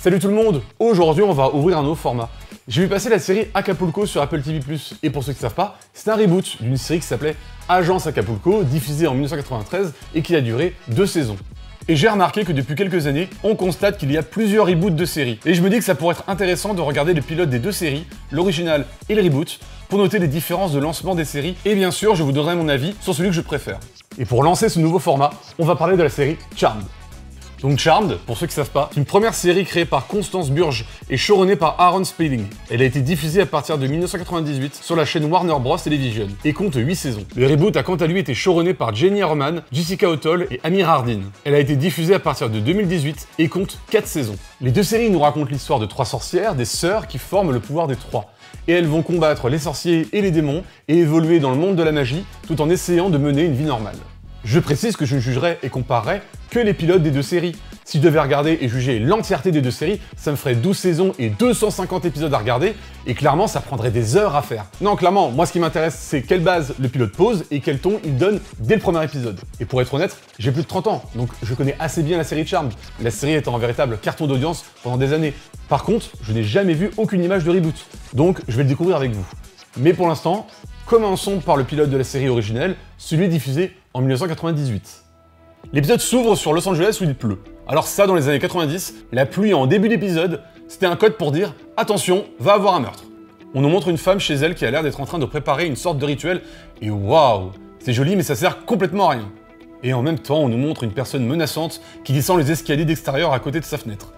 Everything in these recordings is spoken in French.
Salut tout le monde! Aujourd'hui, on va ouvrir un nouveau format. J'ai vu passer la série Acapulco sur Apple TV+, et pour ceux qui ne savent pas, c'est un reboot d'une série qui s'appelait Agence Acapulco, diffusée en 1993 et qui a duré 2 saisons. Et j'ai remarqué que depuis quelques années, on constate qu'il y a plusieurs reboots de séries. Et je me dis que ça pourrait être intéressant de regarder le pilote des 2 séries, l'original et le reboot, pour noter les différences de lancement des séries, et bien sûr, je vous donnerai mon avis sur celui que je préfère. Et pour lancer ce nouveau format, on va parler de la série Charmed. Donc Charmed, pour ceux qui ne savent pas, c'est une première série créée par Constance Burge et showrunnée par Aaron Spelling. Elle a été diffusée à partir de 1998 sur la chaîne Warner Bros. Television et compte 8 saisons. Le reboot a quant à lui été showrunné par Jenny Herman, Jessica O'Toole et Amir Hardin. Elle a été diffusée à partir de 2018 et compte 4 saisons. Les 2 séries nous racontent l'histoire de 3 sorcières, des sœurs qui forment le pouvoir des 3. Et elles vont combattre les sorciers et les démons et évoluer dans le monde de la magie tout en essayant de mener une vie normale. Je précise que je ne jugerai et comparerai que les pilotes des 2 séries. Si je devais regarder et juger l'entièreté des 2 séries, ça me ferait 12 saisons et 250 épisodes à regarder, et clairement ça prendrait des heures à faire. Non, clairement, moi ce qui m'intéresse c'est quelle base le pilote pose et quel ton il donne dès le premier épisode. Et pour être honnête, j'ai plus de 30 ans, donc je connais assez bien la série Charmed, la série étant un véritable carton d'audience pendant des années. Par contre, je n'ai jamais vu aucune image de reboot, donc je vais le découvrir avec vous. Mais pour l'instant, commençons par le pilote de la série originelle, celui diffusé en 1998. L'épisode s'ouvre sur Los Angeles où il pleut. Alors ça, dans les années 90, la pluie en début d'épisode, c'était un code pour dire « Attention, va avoir un meurtre ». On nous montre une femme chez elle qui a l'air d'être en train de préparer une sorte de rituel, et waouh, c'est joli mais ça sert complètement à rien. Et en même temps, on nous montre une personne menaçante qui descend les escaliers d'extérieur à côté de sa fenêtre.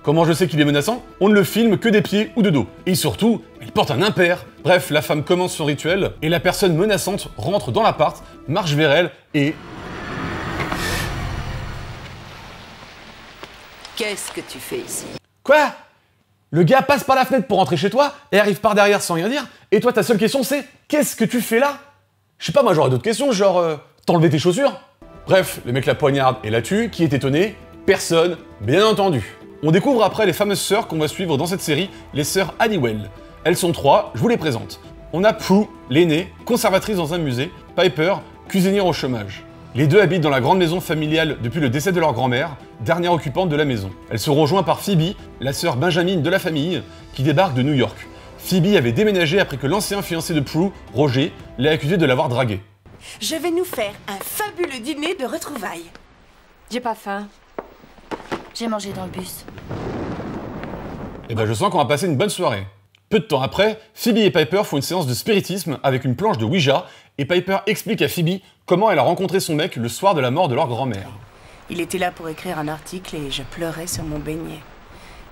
Comment je sais qu'il est menaçant? On ne le filme que des pieds ou de dos. Et surtout, il porte un impair. Bref, la femme commence son rituel, et la personne menaçante rentre dans l'appart, marche vers elle, et... Qu'est-ce que tu fais ici? Quoi? Le gars passe par la fenêtre pour rentrer chez toi, et arrive par derrière sans rien dire, et toi ta seule question c'est « Qu'est-ce que tu fais là ?» Je sais pas, moi j'aurais d'autres questions, genre « T'as enlevé tes chaussures ?» Bref, le mec la poignarde et la tue, qui est étonné? Personne, bien entendu. On découvre après les fameuses sœurs qu'on va suivre dans cette série, les sœurs Halliwell. Elles sont 3, je vous les présente. On a Prue, l'aînée, conservatrice dans un musée, Piper, cuisinière au chômage. Les 2 habitent dans la grande maison familiale depuis le décès de leur grand-mère, dernière occupante de la maison. Elles sont rejointes par Phoebe, la sœur Benjamin de la famille, qui débarque de New York. Phoebe avait déménagé après que l'ancien fiancé de Prue, Roger, l'ait accusé de l'avoir draguée. Je vais nous faire un fabuleux dîner de retrouvailles. J'ai pas faim. J'ai mangé dans le bus. Et ben je sens qu'on va passer une bonne soirée. Peu de temps après, Phoebe et Piper font une séance de spiritisme avec une planche de Ouija, et Piper explique à Phoebe comment elle a rencontré son mec le soir de la mort de leur grand-mère. Il était là pour écrire un article et je pleurais sur mon beignet.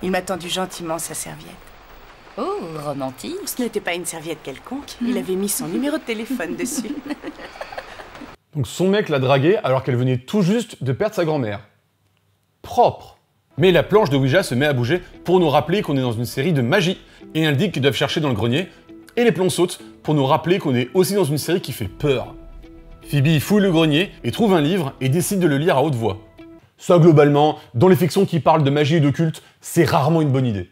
Il m'a tendu gentiment sa serviette. Oh, romantique. Ce n'était pas une serviette quelconque, il avait mis son numéro de téléphone dessus. Donc son mec l'a draguée alors qu'elle venait tout juste de perdre sa grand-mère. Propre. Mais la planche de Ouija se met à bouger pour nous rappeler qu'on est dans une série de magie et indique qu'ils doivent chercher dans le grenier, et les plombs sautent pour nous rappeler qu'on est aussi dans une série qui fait peur. Phoebe fouille le grenier et trouve un livre et décide de le lire à haute voix. Ça globalement, dans les fictions qui parlent de magie et d'occulte, c'est rarement une bonne idée.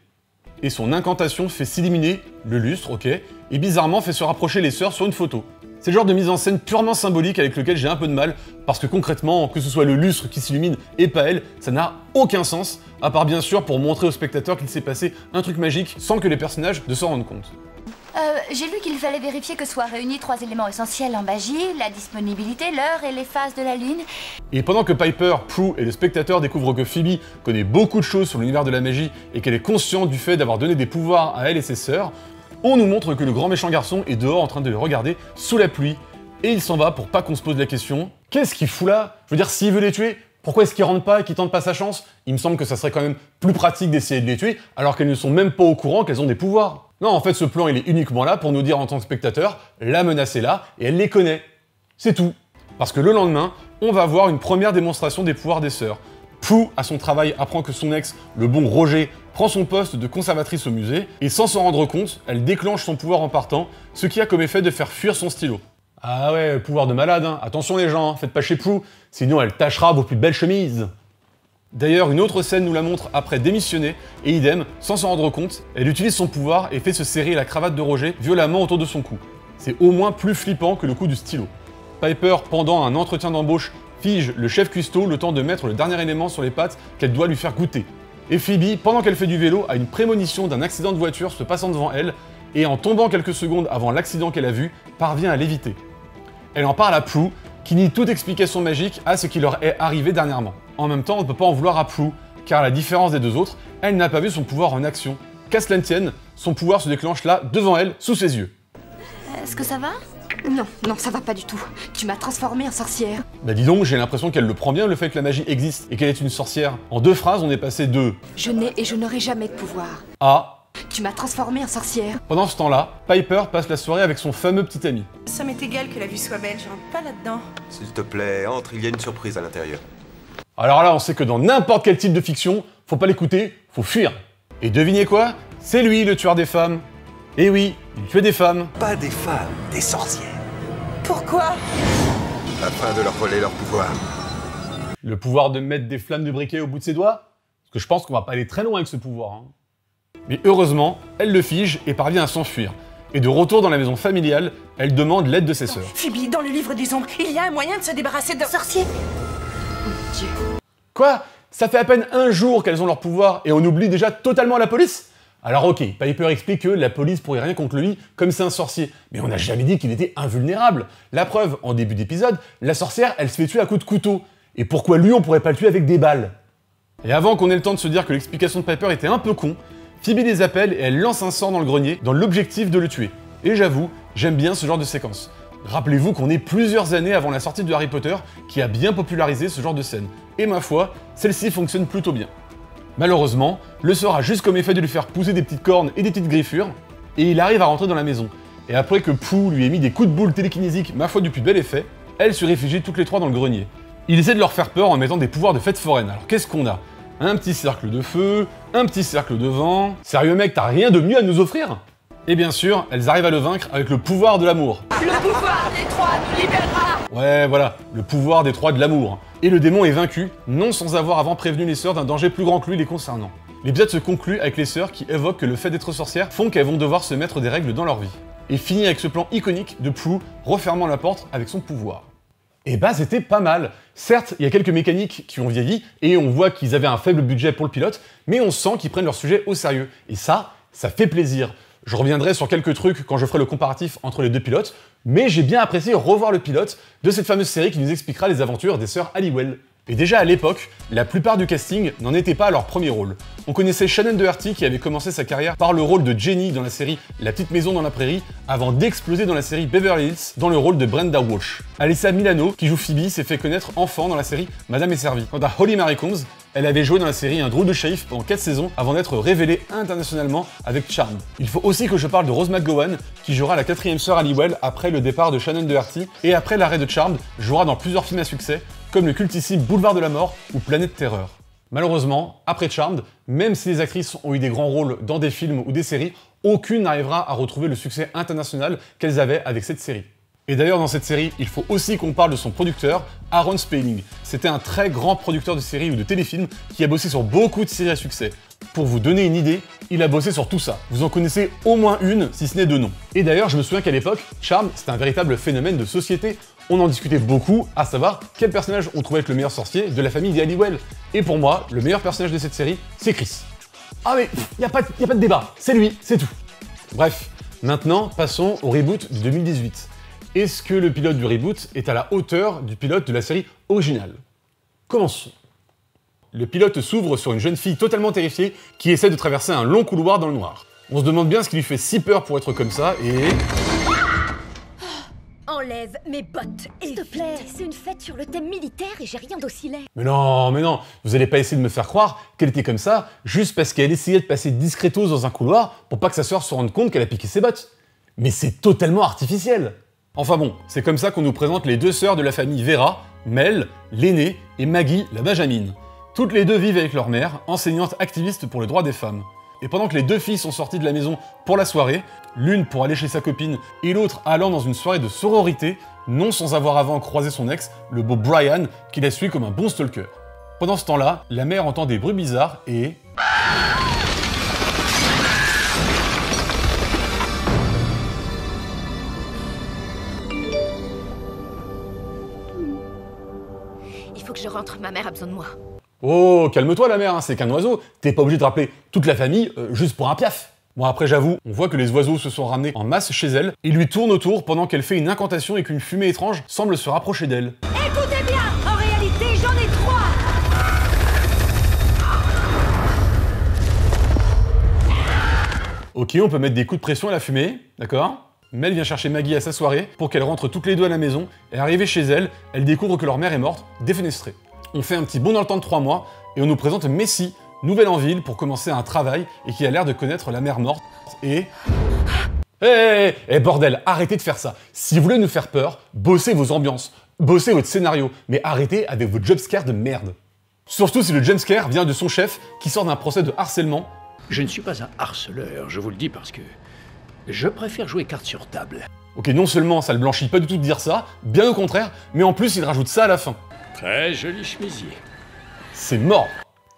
Et son incantation fait s'illuminer le lustre, ok, et bizarrement fait se rapprocher les sœurs sur une photo. C'est le genre de mise en scène purement symbolique avec lequel j'ai un peu de mal, parce que concrètement, que ce soit le lustre qui s'illumine et pas elle, ça n'a aucun sens, à part bien sûr pour montrer aux spectateurs qu'il s'est passé un truc magique sans que les personnages ne s'en rendent compte. J'ai lu qu'il fallait vérifier que soient réunis 3 éléments essentiels en magie, la disponibilité, l'heure et les phases de la lune. Et pendant que Piper, Prue et le spectateur découvrent que Phoebe connaît beaucoup de choses sur l'univers de la magie et qu'elle est consciente du fait d'avoir donné des pouvoirs à elle et ses sœurs, on nous montre que le grand méchant garçon est dehors en train de les regarder sous la pluie, et il s'en va pour pas qu'on se pose la question « Qu'est-ce qu'il fout là? Je veux dire, s'il veut les tuer, pourquoi est-ce qu'il rentre pas et qu'il tente pas sa chance? Il me semble que ça serait quand même plus pratique d'essayer de les tuer, alors qu'elles ne sont même pas au courant qu'elles ont des pouvoirs. » Non, en fait, ce plan, il est uniquement là pour nous dire en tant que spectateur, la menace est là, et elle les connaît. C'est tout. Parce que le lendemain, on va voir une première démonstration des pouvoirs des sœurs. Prue, à son travail, apprend que son ex, le bon Roger, prend son poste de conservatrice au musée, et sans s'en rendre compte, elle déclenche son pouvoir en partant, ce qui a comme effet de faire fuir son stylo. Ah ouais, pouvoir de malade, hein. Attention les gens, faites pas chez Prue, sinon elle tachera vos plus belles chemises. D'ailleurs, une autre scène nous la montre après démissionner, et idem, sans s'en rendre compte, elle utilise son pouvoir et fait se serrer la cravate de Roger violemment autour de son cou. C'est au moins plus flippant que le coup du stylo. Piper, pendant un entretien d'embauche, fige le chef cuistot le temps de mettre le dernier élément sur les pâtes qu'elle doit lui faire goûter. Et Phoebe, pendant qu'elle fait du vélo, a une prémonition d'un accident de voiture se passant devant elle, et en tombant quelques secondes avant l'accident qu'elle a vu, parvient à l'éviter. Elle en parle à Prue, qui nie toute explication magique à ce qui leur est arrivé dernièrement. En même temps, on ne peut pas en vouloir à Prue, car à la différence des deux autres, elle n'a pas vu son pouvoir en action. Qu'à cela ne tienne, son pouvoir se déclenche là, devant elle, sous ses yeux. Est-ce que ça va? Non, non, ça va pas du tout. Tu m'as transformée en sorcière. Bah dis donc, j'ai l'impression qu'elle le prend bien, le fait que la magie existe et qu'elle est une sorcière. En 2 phrases, on est passé de Je n'ai et je n'aurai jamais de pouvoir. à... Tu m'as transformée en sorcière. Pendant ce temps-là, Piper passe la soirée avec son fameux petit ami. Ça m'est égal que la vue soit belle, je rentre pas là-dedans. S'il te plaît, entre, il y a une surprise à l'intérieur. Alors là, on sait que dans n'importe quel type de fiction, faut pas l'écouter, faut fuir. Et devinez quoi? C'est lui le tueur des femmes. Eh oui, il tue des femmes. Pas des femmes, des sorcières. Pourquoi? Afin de leur voler leur pouvoir. Le pouvoir de mettre des flammes de briquet au bout de ses doigts? Parce que je pense qu'on va pas aller très loin avec ce pouvoir. Hein. Mais heureusement, elle le fige et parvient à s'enfuir. Et de retour dans la maison familiale, elle demande l'aide de ses sœurs. Phoebe, dans le livre des ombres, il y a un moyen de se débarrasser de... Sorcier! Dieu. Quoi? Ça fait à peine 1 jour qu'elles ont leur pouvoir et on oublie déjà totalement la police? Alors ok, Piper explique que la police pourrait rien contre lui comme c'est un sorcier, mais on n'a jamais dit qu'il était invulnérable. La preuve, en début d'épisode, la sorcière, elle se fait tuer à coups de couteau. Et pourquoi lui, on pourrait pas le tuer avec des balles? Et avant qu'on ait le temps de se dire que l'explication de Piper était un peu con, Phoebe les appelle et elle lance un sort dans le grenier dans l'objectif de le tuer. Et j'avoue, j'aime bien ce genre de séquence. Rappelez-vous qu'on est plusieurs années avant la sortie de Harry Potter qui a bien popularisé ce genre de scène. Et ma foi, celle-ci fonctionne plutôt bien. Malheureusement, le sort a juste comme effet de lui faire pousser des petites cornes et des petites griffures, et il arrive à rentrer dans la maison. Et après que Prue lui ait mis des coups de boule télékinésiques, ma foi du plus bel effet, elle se réfugie toutes les 3 dans le grenier. Il essaie de leur faire peur en mettant des pouvoirs de fête foraine. Alors qu'est-ce qu'on a? Un petit cercle de feu, un petit cercle de vent... Sérieux mec, t'as rien de mieux à nous offrir? Et bien sûr, elles arrivent à le vaincre avec le pouvoir de l'amour. Le pouvoir des 3 nous libérera! Ouais, voilà, le pouvoir des 3 de l'amour. Et le démon est vaincu, non sans avoir avant prévenu les sœurs d'un danger plus grand que lui les concernant. L'épisode se conclut avec les sœurs qui évoquent que le fait d'être sorcières font qu'elles vont devoir se mettre des règles dans leur vie. Et finit avec ce plan iconique de Prue refermant la porte avec son pouvoir. Et bah c'était pas mal. Certes, il y a quelques mécaniques qui ont vieilli, et on voit qu'ils avaient un faible budget pour le pilote, mais on sent qu'ils prennent leur sujet au sérieux. Et ça fait plaisir. Je reviendrai sur quelques trucs quand je ferai le comparatif entre les 2 pilotes, mais j'ai bien apprécié revoir le pilote de cette fameuse série qui nous expliquera les aventures des sœurs Halliwell. Et déjà à l'époque, la plupart du casting n'en était pas à leur premier rôle. On connaissait Shannon Doherty qui avait commencé sa carrière par le rôle de Jenny dans la série La Petite Maison dans la Prairie, avant d'exploser dans la série Beverly Hills dans le rôle de Brenda Walsh. Alyssa Milano, qui joue Phoebe, s'est fait connaître enfant dans la série Madame est servie. Quant à Holly Marie Combs, elle avait joué dans la série Un drôle de shérif pendant 4 saisons avant d'être révélée internationalement avec Charmed. Il faut aussi que je parle de Rose McGowan, qui jouera la 4e sœur Halliwell après le départ de Shannon Doherty, et après l'arrêt de Charmed, jouera dans plusieurs films à succès, comme le cultissime Boulevard de la Mort ou Planète Terreur. Malheureusement, après Charmed, même si les actrices ont eu des grands rôles dans des films ou des séries, aucune n'arrivera à retrouver le succès international qu'elles avaient avec cette série. Et d'ailleurs dans cette série, il faut aussi qu'on parle de son producteur, Aaron Spelling. C'était un très grand producteur de séries ou de téléfilms qui a bossé sur beaucoup de séries à succès. Pour vous donner une idée, il a bossé sur tout ça. Vous en connaissez au moins une, si ce n'est 2 noms. Et d'ailleurs, je me souviens qu'à l'époque, Charmed, c'était un véritable phénomène de société. On en discutait beaucoup, à savoir quel personnage on trouvait être le meilleur sorcier de la famille des Halliwell. Et pour moi, le meilleur personnage de cette série, c'est Chris. Ah mais, y a pas de débat, c'est lui, c'est tout. Bref, maintenant, passons au reboot de 2018. Est-ce que le pilote du reboot est à la hauteur du pilote de la série originale? Commençons. Le pilote s'ouvre sur une jeune fille totalement terrifiée qui essaie de traverser un long couloir dans le noir. On se demande bien ce qui lui fait si peur pour être comme ça et... Enlève mes bottes, S'il te plaît, c'est une fête sur le thème militaire et j'ai rien d'aussi laid. Mais non, vous allez pas essayer de me faire croire qu'elle était comme ça juste parce qu'elle essayait de passer discretos dans un couloir pour pas que sa sœur se rende compte qu'elle a piqué ses bottes. Mais c'est totalement artificiel. Enfin bon, c'est comme ça qu'on nous présente les 2 sœurs de la famille Vera, Mel, l'aînée, et Maggie, la benjamine. Toutes les 2 vivent avec leur mère, enseignante activiste pour le droit des femmes. Et pendant que les 2 filles sont sorties de la maison pour la soirée, l'une pour aller chez sa copine et l'autre allant dans une soirée de sororité, non sans avoir avant croisé son ex, le beau Brian, qui la suit comme un bon stalker. Pendant ce temps-là, la mère entend des bruits bizarres et... Il faut que je rentre, ma mère a besoin de moi. Oh, calme-toi la mère, hein, c'est qu'un oiseau. T'es pas obligé de rappeler toute la famille juste pour un piaf. Bon après j'avoue, on voit que les oiseaux se sont ramenés en masse chez elle et lui tournent autour pendant qu'elle fait une incantation et qu'une fumée étrange semble se rapprocher d'elle. Écoutez bien, en réalité, j'en ai 3. Ok, on peut mettre des coups de pression à la fumée, d'accord? Mel vient chercher Maggie à sa soirée pour qu'elle rentre toutes les deux à la maison, et arrivée chez elle, elle découvre que leur mère est morte, défenestrée. On fait un petit bond dans le temps de 3 mois, et on nous présente Messi, nouvelle en ville pour commencer un travail, et qui a l'air de connaître la mère morte, et... Bordel, arrêtez de faire ça. Si vous voulez nous faire peur, bossez vos ambiances, bossez votre scénario, mais arrêtez avec vos jumpscares de merde. Surtout si le jumpscare vient de son chef, qui sort d'un procès de harcèlement. Je ne suis pas un harceleur, je vous le dis parce que je préfère jouer carte sur table. Ok, non seulement ça le blanchit pas du tout de dire ça, bien au contraire, mais en plus il rajoute ça à la fin. Très joli chemisier. C'est mort.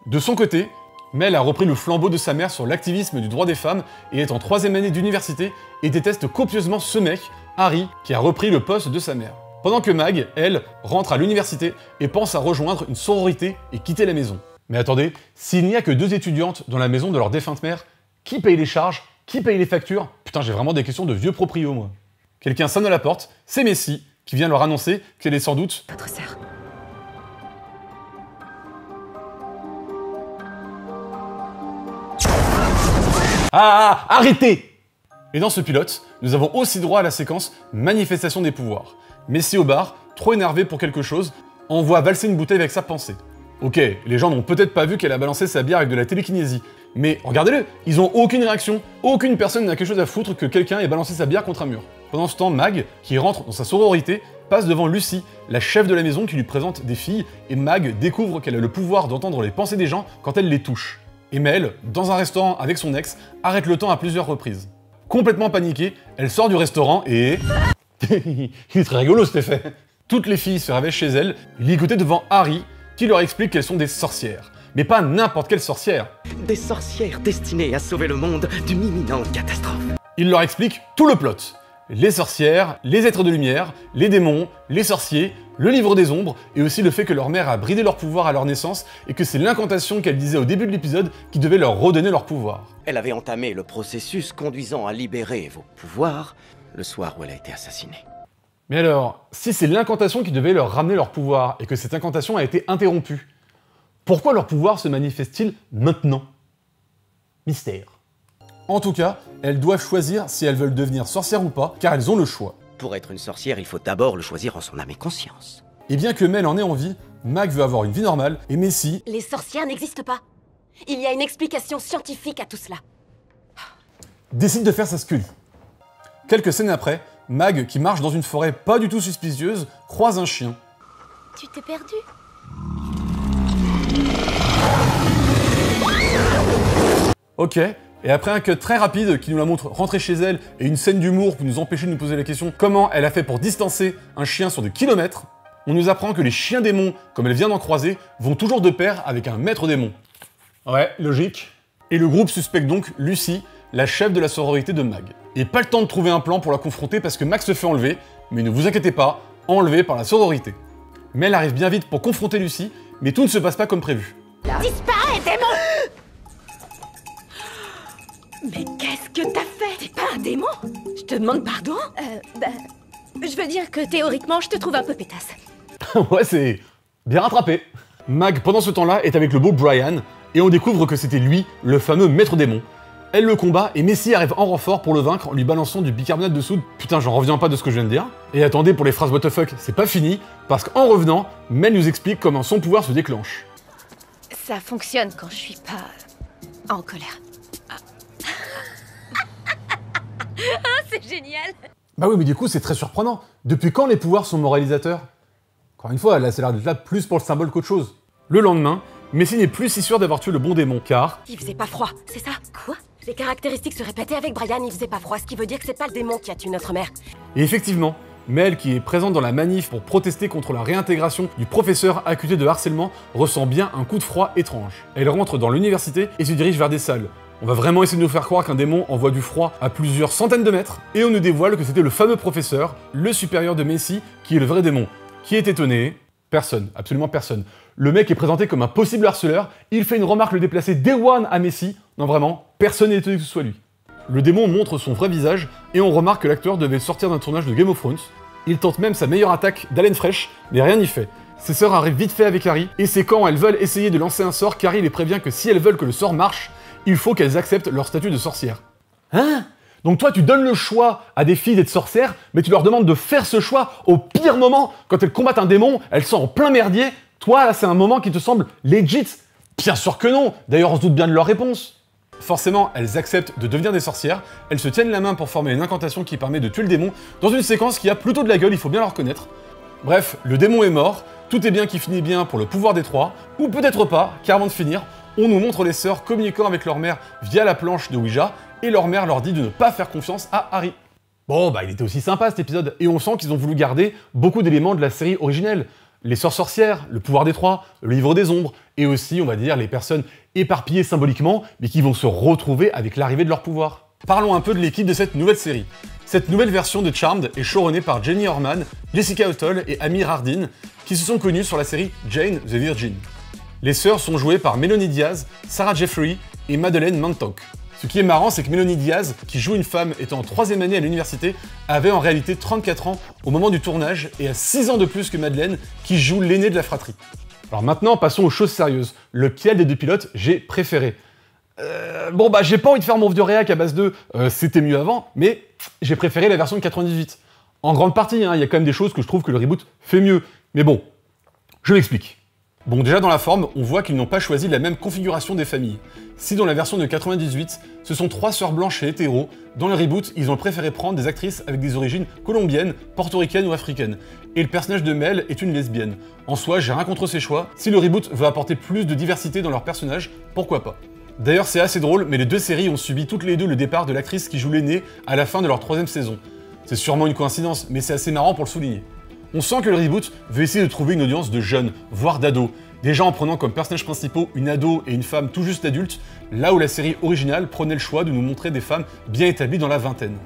De son côté, Mel a repris le flambeau de sa mère sur l'activisme du droit des femmes et est en 3e année d'université et déteste copieusement ce mec, Harry, qui a repris le poste de sa mère. Pendant que Mag, elle, rentre à l'université et pense à rejoindre une sororité et quitter la maison. Mais attendez, s'il n'y a que 2 étudiantes dans la maison de leur défunte mère, qui paye les charges? Qui paye les factures? Putain, j'ai vraiment des questions de vieux proprio, moi. Quelqu'un sonne à la porte, c'est Messi, qui vient leur annoncer qu'elle est sans doute... Votre sœur. Arrêtez! Et dans ce pilote, nous avons aussi droit à la séquence manifestation des pouvoirs. Messi au bar, trop énervé pour quelque chose, envoie valser une bouteille avec sa pensée. Ok, les gens n'ont peut-être pas vu qu'elle a balancé sa bière avec de la télékinésie, mais regardez-le, ils ont aucune réaction, aucune personne n'a quelque chose à foutre que quelqu'un ait balancé sa bière contre un mur. Pendant ce temps, Mag, qui rentre dans sa sororité, passe devant Lucy, la chef de la maison qui lui présente des filles, et Mag découvre qu'elle a le pouvoir d'entendre les pensées des gens quand elle les touche. Et Mel, dans un restaurant avec son ex, arrête le temps à plusieurs reprises. Complètement paniquée, elle sort du restaurant et... Il est très rigolo cet effet. Toutes les filles se réveillent chez elle, ligotées devant Harry, qui leur explique qu'elles sont des sorcières. Mais pas n'importe quelle sorcière. Des sorcières destinées à sauver le monde d'une imminente catastrophe. Il leur explique tout le plot. Les sorcières, les êtres de lumière, les démons, les sorciers, le livre des ombres, et aussi le fait que leur mère a bridé leur pouvoir à leur naissance, et que c'est l'incantation qu'elle disait au début de l'épisode qui devait leur redonner leur pouvoir. Elle avait entamé le processus conduisant à libérer vos pouvoirs le soir où elle a été assassinée. Mais alors, si c'est l'incantation qui devait leur ramener leur pouvoir, et que cette incantation a été interrompue, pourquoi leur pouvoir se manifeste-t-il maintenant? Mystère. En tout cas, elles doivent choisir si elles veulent devenir sorcières ou pas, car elles ont le choix. Pour être une sorcière, il faut d'abord le choisir en son âme et conscience. Et bien que Mel en ait envie, Mag veut avoir une vie normale, et Messi... Les sorcières n'existent pas. Il y a une explication scientifique à tout cela. décide de faire sa scully. Quelques scènes après, Mag, qui marche dans une forêt pas du tout suspicieuse, croise un chien. Tu t'es perdu? Ok, et après un cut très rapide qui nous la montre rentrer chez elle et une scène d'humour pour nous empêcher de nous poser la question comment elle a fait pour distancer un chien sur des kilomètres, on nous apprend que les chiens démons, comme elle vient d'en croiser, vont toujours de pair avec un maître démon. Ouais, logique. Et le groupe suspecte donc Lucy, la chef de la sororité de Mag. Et pas le temps de trouver un plan pour la confronter parce que Mag se fait enlever, mais ne vous inquiétez pas, enlevé par la sororité. Mel arrive bien vite pour confronter Lucy, mais tout ne se passe pas comme prévu. Disparais, démon! Mais qu'est-ce que t'as fait? T'es pas un démon? Je te demande pardon? Je veux dire que théoriquement, je te trouve un peu pétasse. Ouais, c'est bien rattrapé. Mag, pendant ce temps-là, est avec le beau Brian, et on découvre que c'était lui, le fameux maître démon. Elle le combat, et Messi arrive en renfort pour le vaincre en lui balançant du bicarbonate de soude. Putain, j'en reviens pas de ce que je viens de dire. Et attendez, pour les phrases what the fuck, c'est pas fini, parce qu'en revenant, Mel nous explique comment son pouvoir se déclenche. Ça fonctionne quand je suis pas en colère. Ah, c'est génial! Bah oui, mais du coup, c'est très surprenant. Depuis quand les pouvoirs sont moralisateurs? Encore une fois, là, c'est l'air d'être là plus pour le symbole qu'autre chose. Le lendemain, Messi n'est plus si sûr d'avoir tué le bon démon, car... Il faisait pas froid, c'est ça? Quoi? Les caractéristiques se répétaient avec Brian, il faisait pas froid, ce qui veut dire que c'est pas le démon qui a tué notre mère. Et effectivement, Mel, qui est présente dans la manif pour protester contre la réintégration du professeur accusé de harcèlement, ressent bien un coup de froid étrange. Elle rentre dans l'université et se dirige vers des salles. On va vraiment essayer de nous faire croire qu'un démon envoie du froid à plusieurs centaines de mètres, et on nous dévoile que c'était le fameux professeur, le supérieur de Messi, qui est le vrai démon, qui est étonné, Personne, absolument personne. Le mec est présenté comme un possible harceleur, il fait une remarque le déplacé day one à Messi. Non vraiment, personne n'est étonné que ce soit lui. Le démon montre son vrai visage, et on remarque que l'acteur devait sortir d'un tournage de Game of Thrones. Il tente même sa meilleure attaque d'Haleine Fresh, mais rien n'y fait. Ses sœurs arrivent vite fait avec Harry, et c'est quand elles veulent essayer de lancer un sort qu'Harry les prévient que si elles veulent que le sort marche, il faut qu'elles acceptent leur statut de sorcière. Hein? Donc toi, tu donnes le choix à des filles d'être sorcières, mais tu leur demandes de faire ce choix au pire moment, quand elles combattent un démon, elles sont en plein merdier. Toi, là, c'est un moment qui te semble legit. Bien sûr que non. D'ailleurs, on se doute bien de leur réponse. Forcément, elles acceptent de devenir des sorcières, elles se tiennent la main pour former une incantation qui permet de tuer le démon, dans une séquence qui a plutôt de la gueule, il faut bien le reconnaître. Bref, le démon est mort, tout est bien qui finit bien pour le pouvoir des trois, ou peut-être pas, car avant de finir, on nous montre les sœurs communiquant avec leur mère via la planche de Ouija, et leur mère leur dit de ne pas faire confiance à Harry. Bon, bah il était aussi sympa cet épisode, et on sent qu'ils ont voulu garder beaucoup d'éléments de la série originelle. Les sœurs sorcières, le pouvoir des trois, le livre des ombres, et aussi, on va dire, les personnes éparpillées symboliquement, mais qui vont se retrouver avec l'arrivée de leur pouvoir. Parlons un peu de l'équipe de cette nouvelle série. Cette nouvelle version de Charmed est showrunnée par Jenny Orman, Jessica Huttle et Amir Hardin, qui se sont connus sur la série Jane the Virgin. Les sœurs sont jouées par Mélanie Diaz, Sarah Jeffrey et Madeleine Mantock. Ce qui est marrant, c'est que Mélanie Diaz, qui joue une femme étant en 3e année à l'université, avait en réalité 34 ans au moment du tournage et a 6 ans de plus que Madeleine, qui joue l'aînée de la fratrie. Alors maintenant, passons aux choses sérieuses. Lequel des deux pilotes j'ai préféré? Bon bah j'ai pas envie de faire mon vieux réac à base de c'était mieux avant, mais j'ai préféré la version de 98. En grande partie, hein, y a quand même des choses que je trouve que le reboot fait mieux. Mais bon, je m'explique. Bon, déjà dans la forme, on voit qu'ils n'ont pas choisi la même configuration des familles. Si dans la version de 98, ce sont 3 sœurs blanches et hétéros, dans le reboot, ils ont préféré prendre des actrices avec des origines colombiennes, portoricaines ou africaines. Et le personnage de Mel est une lesbienne. En soi, j'ai rien contre ces choix. Si le reboot veut apporter plus de diversité dans leurs personnages, pourquoi pas. D'ailleurs, c'est assez drôle, mais les deux séries ont subi toutes les deux le départ de l'actrice qui joue l'aînée à la fin de leur 3e saison. C'est sûrement une coïncidence, mais c'est assez marrant pour le souligner. On sent que le reboot veut essayer de trouver une audience de jeunes, voire d'ados, déjà en prenant comme personnages principaux une ado et une femme tout juste adulte, là où la série originale prenait le choix de nous montrer des femmes bien établies dans la vingtaine.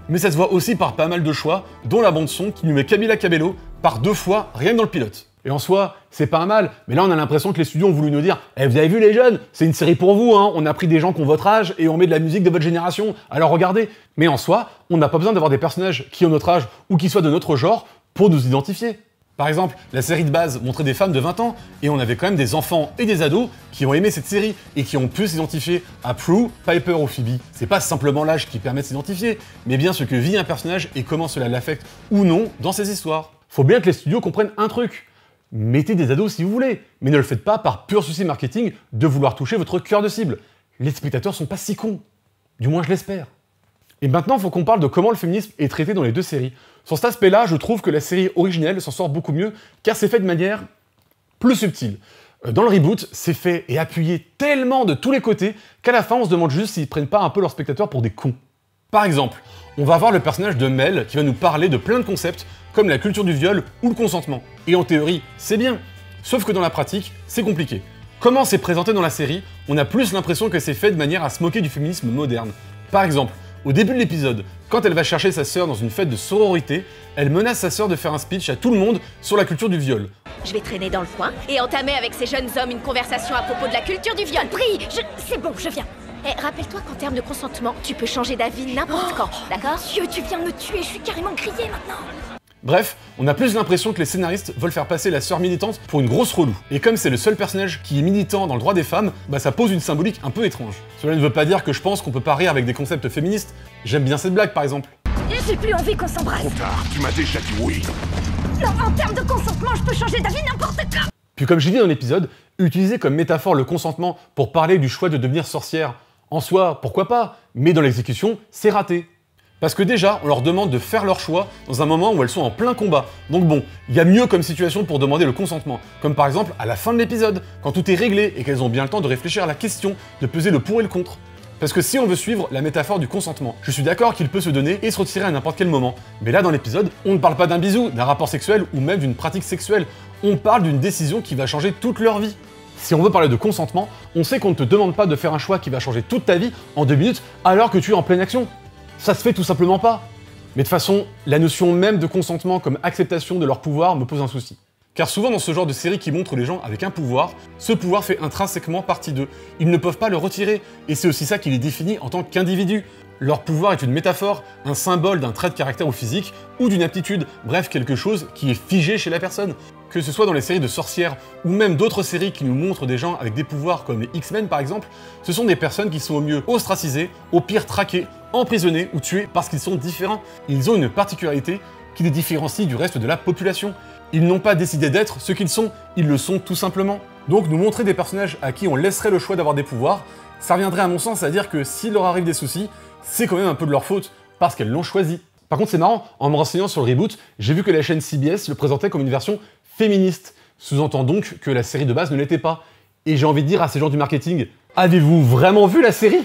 Mais ça se voit aussi par pas mal de choix, dont la bande-son qui nous met Camila Cabello par 2 fois rien que dans le pilote. Et en soi, c'est pas un mal, mais là on a l'impression que les studios ont voulu nous dire « Eh, vous avez vu les jeunes, c'est une série pour vous, hein, on a pris des gens qui ont votre âge et on met de la musique de votre génération, alors regardez !» Mais en soi, on n'a pas besoin d'avoir des personnages qui ont notre âge ou qui soient de notre genre pour nous identifier. Par exemple, la série de base montrait des femmes de 20 ans, et on avait quand même des enfants et des ados qui ont aimé cette série et qui ont pu s'identifier à Prue, Piper ou Phoebe. C'est pas simplement l'âge qui permet de s'identifier, mais bien ce que vit un personnage et comment cela l'affecte ou non dans ses histoires. Faut bien que les studios comprennent un truc. Mettez des ados si vous voulez, mais ne le faites pas par pur souci marketing de vouloir toucher votre cœur de cible. Les spectateurs sont pas si cons. Du moins je l'espère. Et maintenant, il faut qu'on parle de comment le féminisme est traité dans les deux séries. Sur cet aspect-là, je trouve que la série originelle s'en sort beaucoup mieux, car c'est fait de manière plus subtile. Dans le reboot, c'est fait et appuyé tellement de tous les côtés, qu'à la fin, on se demande juste s'ils prennent pas un peu leurs spectateurs pour des cons. Par exemple, on va avoir le personnage de Mel qui va nous parler de plein de concepts, comme la culture du viol ou le consentement. Et en théorie, c'est bien. Sauf que dans la pratique, c'est compliqué. Comment c'est présenté dans la série, on a plus l'impression que c'est fait de manière à se moquer du féminisme moderne. Par exemple, au début de l'épisode, quand elle va chercher sa sœur dans une fête de sororité, elle menace sa sœur de faire un speech à tout le monde sur la culture du viol. Je vais traîner dans le coin et entamer avec ces jeunes hommes une conversation à propos de la culture du viol. Prie, c'est bon, je viens. Et rappelle-toi qu'en termes de consentement, tu peux changer d'avis n'importe quand, d'accord? Dieu, tu viens de me tuer, je suis carrément grillée maintenant. Bref, on a plus l'impression que les scénaristes veulent faire passer la sœur militante pour une grosse relou. Et comme c'est le seul personnage qui est militant dans le droit des femmes, bah ça pose une symbolique un peu étrange. Cela ne veut pas dire que je pense qu'on peut pas rire avec des concepts féministes. J'aime bien cette blague par exemple. J'ai plus envie qu'on s'embrasse. Trop tard, tu m'as déjà dit oui. Non, en termes de consentement, je peux changer d'avis n'importe quand. Puis comme j'ai dit dans l'épisode, utiliser comme métaphore le consentement pour parler du choix de devenir sorcière, en soi, pourquoi pas, mais dans l'exécution, c'est raté. Parce que déjà, on leur demande de faire leur choix dans un moment où elles sont en plein combat. Donc bon, il y a mieux comme situation pour demander le consentement. Comme par exemple à la fin de l'épisode, quand tout est réglé et qu'elles ont bien le temps de réfléchir à la question, de peser le pour et le contre. Parce que si on veut suivre la métaphore du consentement, je suis d'accord qu'il peut se donner et se retirer à n'importe quel moment. Mais là dans l'épisode, on ne parle pas d'un bisou, d'un rapport sexuel ou même d'une pratique sexuelle. On parle d'une décision qui va changer toute leur vie. Si on veut parler de consentement, on sait qu'on ne te demande pas de faire un choix qui va changer toute ta vie en 2 minutes alors que tu es en pleine action. Ça se fait tout simplement pas. Mais de toute façon, la notion même de consentement comme acceptation de leur pouvoir me pose un souci. Car souvent dans ce genre de série qui montre les gens avec un pouvoir, ce pouvoir fait intrinsèquement partie d'eux. Ils ne peuvent pas le retirer, et c'est aussi ça qui les définit en tant qu'individus. Leur pouvoir est une métaphore, un symbole d'un trait de caractère ou physique, ou d'une aptitude, bref quelque chose qui est figé chez la personne. Que ce soit dans les séries de sorcières, ou même d'autres séries qui nous montrent des gens avec des pouvoirs comme les X-Men par exemple, ce sont des personnes qui sont au mieux ostracisées, au pire traquées, emprisonnés ou tués parce qu'ils sont différents. Ils ont une particularité qui les différencie du reste de la population. Ils n'ont pas décidé d'être ce qu'ils sont, ils le sont tout simplement. Donc nous montrer des personnages à qui on laisserait le choix d'avoir des pouvoirs, ça reviendrait à mon sens à dire que s'il leur arrive des soucis, c'est quand même un peu de leur faute, parce qu'elles l'ont choisi. Par contre c'est marrant, en me renseignant sur le reboot, j'ai vu que la chaîne CBS le présentait comme une version féministe, sous-entend donc que la série de base ne l'était pas. Et j'ai envie de dire à ces gens du marketing, avez-vous vraiment vu la série ?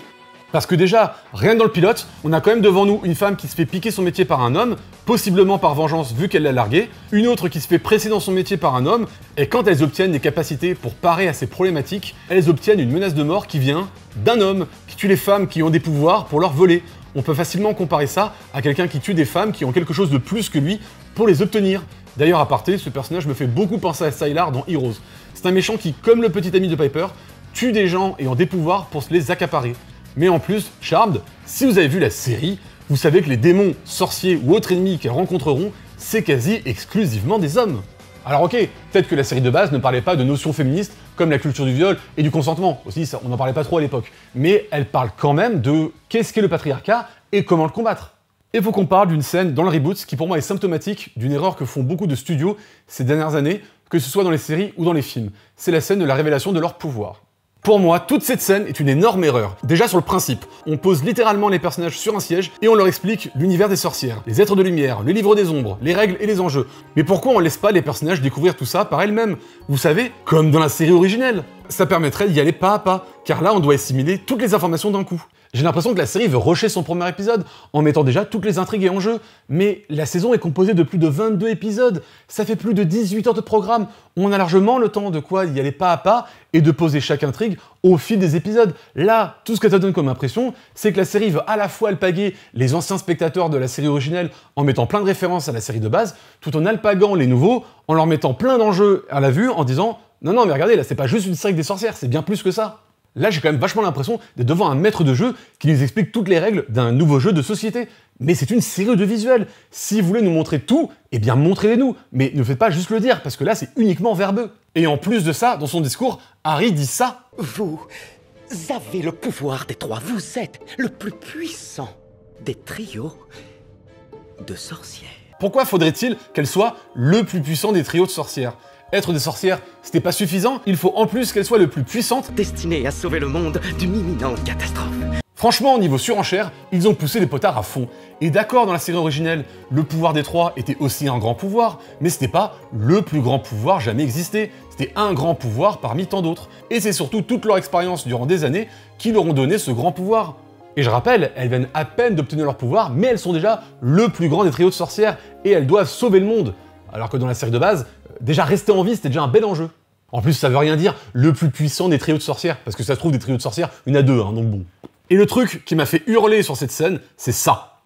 Parce que déjà, rien que dans le pilote, on a quand même devant nous une femme qui se fait piquer son métier par un homme, possiblement par vengeance vu qu'elle l'a largué, une autre qui se fait presser dans son métier par un homme, et quand elles obtiennent des capacités pour parer à ces problématiques, elles obtiennent une menace de mort qui vient d'un homme qui tue les femmes qui ont des pouvoirs pour leur voler. On peut facilement comparer ça à quelqu'un qui tue des femmes qui ont quelque chose de plus que lui pour les obtenir. D'ailleurs, à parté, ce personnage me fait beaucoup penser à Sylar dans Heroes. C'est un méchant qui, comme le petit ami de Piper, tue des gens ayant des pouvoirs pour se les accaparer. Mais en plus, Charmed, si vous avez vu la série, vous savez que les démons, sorciers ou autres ennemis qu'elles rencontreront, c'est quasi exclusivement des hommes. Alors ok, peut-être que la série de base ne parlait pas de notions féministes comme la culture du viol et du consentement, aussi ça, on n'en parlait pas trop à l'époque, mais elle parle quand même de qu'est-ce qu'est le patriarcat et comment le combattre. Il faut qu'on parle d'une scène dans le reboot qui pour moi est symptomatique d'une erreur que font beaucoup de studios ces dernières années, que ce soit dans les séries ou dans les films. C'est la scène de la révélation de leur pouvoir. Pour moi, toute cette scène est une énorme erreur. Déjà sur le principe, on pose littéralement les personnages sur un siège et on leur explique l'univers des sorcières, les êtres de lumière, le livre des ombres, les règles et les enjeux. Mais pourquoi on laisse pas les personnages découvrir tout ça par elles-mêmes? Vous savez, comme dans la série originelle. Ça permettrait d'y aller pas à pas, car là on doit assimiler toutes les informations d'un coup. J'ai l'impression que la série veut rusher son premier épisode en mettant déjà toutes les intrigues et enjeux, mais la saison est composée de plus de 22 épisodes, ça fait plus de 18 heures de programme, on a largement le temps de quoi y aller pas à pas et de poser chaque intrigue au fil des épisodes. Là, tout ce que ça donne comme impression, c'est que la série veut à la fois alpaguer les anciens spectateurs de la série originelle en mettant plein de références à la série de base, tout en alpaguant les nouveaux, en leur mettant plein d'enjeux à la vue, en disant « Non, non, mais regardez, là c'est pas juste une série avec des sorcières, c'est bien plus que ça ». Là, j'ai quand même vachement l'impression d'être devant un maître de jeu qui nous explique toutes les règles d'un nouveau jeu de société. Mais c'est une série audiovisuelle. Si vous voulez nous montrer tout, eh bien montrez-les-nous. Mais ne faites pas juste le dire, parce que là, c'est uniquement verbeux. Et en plus de ça, dans son discours, Harry dit ça. Vous avez le pouvoir des trois. Vous êtes le plus puissant des trios de sorcières. Pourquoi faudrait-il qu'elle soit le plus puissant des trios de sorcières ? Être des sorcières, c'était pas suffisant, il faut en plus qu'elle soit le plus puissante, destinée à sauver le monde d'une imminente catastrophe. Franchement, au niveau surenchère, ils ont poussé les potards à fond. Et d'accord, dans la série originelle, le pouvoir des trois était aussi un grand pouvoir, mais c'était pas le plus grand pouvoir jamais existé. C'était un grand pouvoir parmi tant d'autres. Et c'est surtout toute leur expérience durant des années qui leur ont donné ce grand pouvoir. Et je rappelle, elles viennent à peine d'obtenir leur pouvoir, mais elles sont déjà le plus grand des trios de sorcières, et elles doivent sauver le monde. Alors que dans la série de base, déjà rester en vie, c'était déjà un bel enjeu. En plus, ça veut rien dire le plus puissant des trios de sorcières, parce que ça se trouve des trios de sorcières, il y en a deux, hein, donc bon. Et le truc qui m'a fait hurler sur cette scène, c'est ça.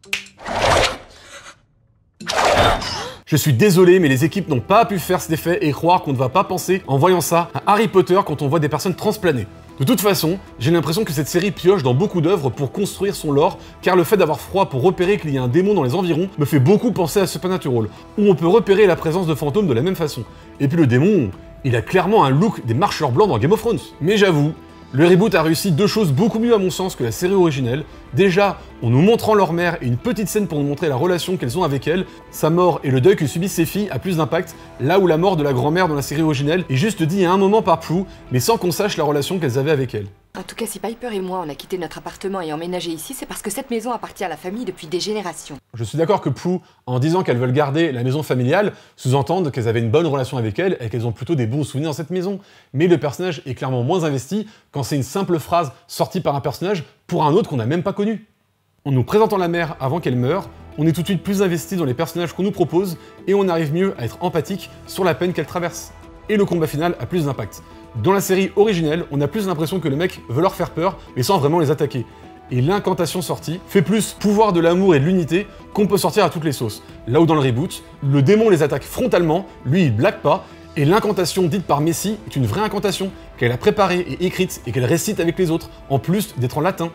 Je suis désolé, mais les équipes n'ont pas pu faire cet effet et croire qu'on ne va pas penser, en voyant ça, à Harry Potter quand on voit des personnes transplanées. De toute façon, j'ai l'impression que cette série pioche dans beaucoup d'œuvres pour construire son lore, car le fait d'avoir froid pour repérer qu'il y a un démon dans les environs me fait beaucoup penser à Supernatural, où on peut repérer la présence de fantômes de la même façon. Et puis le démon, il a clairement un look des marcheurs blancs dans Game of Thrones. Mais j'avoue, le reboot a réussi deux choses beaucoup mieux à mon sens que la série originelle. Déjà, en nous montrant leur mère et une petite scène pour nous montrer la relation qu'elles ont avec elle, sa mort et le deuil que subissent ses filles a plus d'impact, là où la mort de la grand-mère dans la série originelle est juste dit à un moment par Prue, mais sans qu'on sache la relation qu'elles avaient avec elle. En tout cas, si Piper et moi on a quitté notre appartement et emménagé ici, c'est parce que cette maison appartient à la famille depuis des générations. Je suis d'accord que Prue, en disant qu'elles veulent garder la maison familiale, sous-entendent qu'elles avaient une bonne relation avec elle et qu'elles ont plutôt des bons souvenirs dans cette maison. Mais le personnage est clairement moins investi quand c'est une simple phrase sortie par un personnage pour un autre qu'on n'a même pas connu. En nous présentant la mère avant qu'elle meure, on est tout de suite plus investi dans les personnages qu'on nous propose et on arrive mieux à être empathique sur la peine qu'elle traverse. Et le combat final a plus d'impact. Dans la série originelle, on a plus l'impression que le mec veut leur faire peur, mais sans vraiment les attaquer. Et l'incantation sortie fait plus pouvoir de l'amour et de l'unité qu'on peut sortir à toutes les sauces. Là où dans le reboot, le démon les attaque frontalement, lui il blague pas, Et l'incantation dite par Messi est une vraie incantation, qu'elle a préparée et écrite et qu'elle récite avec les autres, en plus d'être en latin.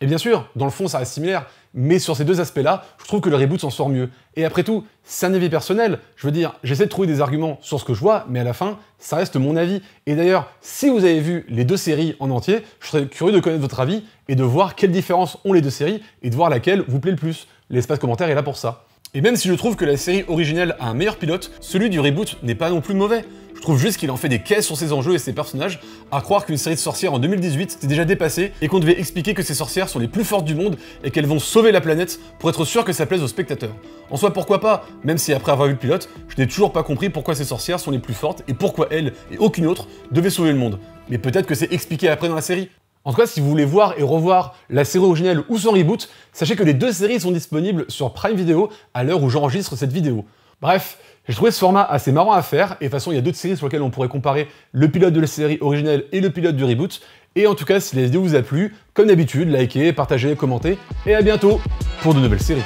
Et bien sûr, dans le fond ça reste similaire, mais sur ces deux aspects-là, je trouve que le reboot s'en sort mieux. Et après tout, c'est un avis personnel, je veux dire, j'essaie de trouver des arguments sur ce que je vois, mais à la fin, ça reste mon avis. Et d'ailleurs, si vous avez vu les deux séries en entier, je serais curieux de connaître votre avis et de voir quelles différences ont les deux séries et de voir laquelle vous plaît le plus. L'espace commentaire est là pour ça. Et même si je trouve que la série originelle a un meilleur pilote, celui du reboot n'est pas non plus mauvais. Je trouve juste qu'il en fait des caisses sur ses enjeux et ses personnages, à croire qu'une série de sorcières en 2018 c'était déjà dépassé et qu'on devait expliquer que ces sorcières sont les plus fortes du monde et qu'elles vont sauver la planète pour être sûr que ça plaise aux spectateurs. En soi, pourquoi pas, même si après avoir vu le pilote, je n'ai toujours pas compris pourquoi ces sorcières sont les plus fortes et pourquoi elles, et aucune autre, devaient sauver le monde. Mais peut-être que c'est expliqué après dans la série. En tout cas, si vous voulez voir et revoir la série originelle ou son reboot, sachez que les deux séries sont disponibles sur Prime Video à l'heure où j'enregistre cette vidéo. Bref, j'ai trouvé ce format assez marrant à faire, et de toute façon, il y a d'autres séries sur lesquelles on pourrait comparer le pilote de la série originelle et le pilote du reboot. Et en tout cas, si la vidéo vous a plu, comme d'habitude, likez, partagez, commentez, et à bientôt pour de nouvelles séries.